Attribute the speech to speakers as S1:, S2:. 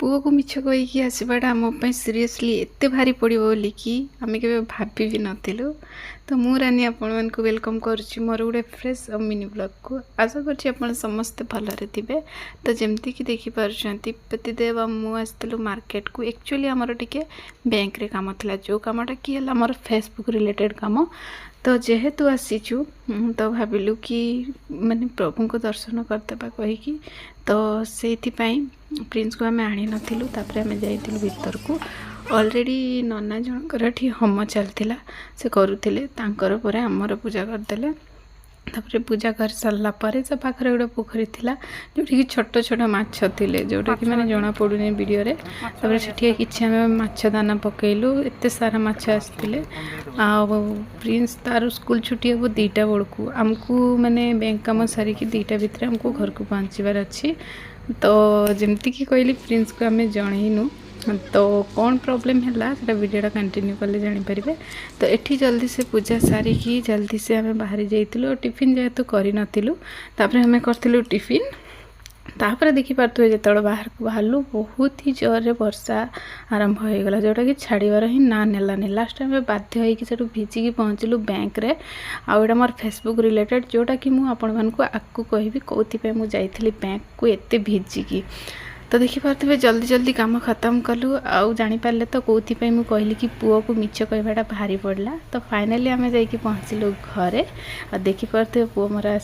S1: पुओ को मिछ कहीकि आसवाटा मोपाई सीरीयसली एते भारी पड़ो बोलिकी आम के भाभी भी नथिलु। तो मु रानी आपण को वेलकम करुच्ची मोर गोटे फ्रेश और मिनी ब्लॉग को। आशा करछि आपण समस्ते भलरे थिबे। तो जेमती कि देखि पारुछंती प्रतिदेव मु आसतलु मार्केट को। एक्चुअली हमर टिके बैंक रे काम थिला, जो कामटा कि हला हमर फेसबुक रिलेटेड काम। तो जेहेतु आसीचु तो भाविलु कि माने प्रभु को दर्शन करदेबा कहीकि, तो से प्रिंस को आम आनी नथिलु। तापर आम जाइथिलु भीतर को। ऑलरेडी नना जनकर एठी होम चलथिला, से करुथिले तांकर परे हमर पूजा करदेले। तापर पूजा कर सारा पर से पाखरे गोटे पोखरी थिला, जोठी कि छोट छोट माछ थिले, जोटा कि माने जना पडुनी वीडियो रे। तापर सेठी किछि हम माछ दाना पकेइलु, एते सारा माछ आस्थिले। आ प्रिंस तार स्कूल छुट्टी हो 2टा बेलू आमको माने बैंक काम सारिकी 2टा भितर आमको घर को पहुँचबार अच्छी। तो जमती कि कहली प्रिंस को आम जनईनु तो कौन प्रॉब्लम है से वीडियोटा कंटिन्यू कले जानीपर। तो एठी जल्दी से पूजा सारिकी जल्दी से आम बाहरी जाइलु। टिफिन जेहेतु करी नथिलु, तापर आम करथिलु टिफिन। तापर देखि पारथुए जेतବେଳେ बाहर को बाहरलु बहुत ही जोर वर्षा आरंभ हो गला, जोटा कि छाड़ीबार ही ना नेलानी। लास्ट टाइम बाध्य होइकि सेठु भिजिकी पहुँचलु बैंक रे। आउ एटा मोर फेसबुक रिलेटेड, जोटा कि मु आपण मानकु आकु कहबी कोथि पे मु जाइथिली बैंक को एते भिजिकी। तो देखि पारथुए जल्दी जल्दी काम खत्म कलु। आउ जानि पारले तो कोथि पे मु कहली कि पुओ को मिछ कहबाटा भारी पड़ला। तो फाइनली आमे जाइकी पहुँचलु घरे। आ देखि पारथुए पुओ मोर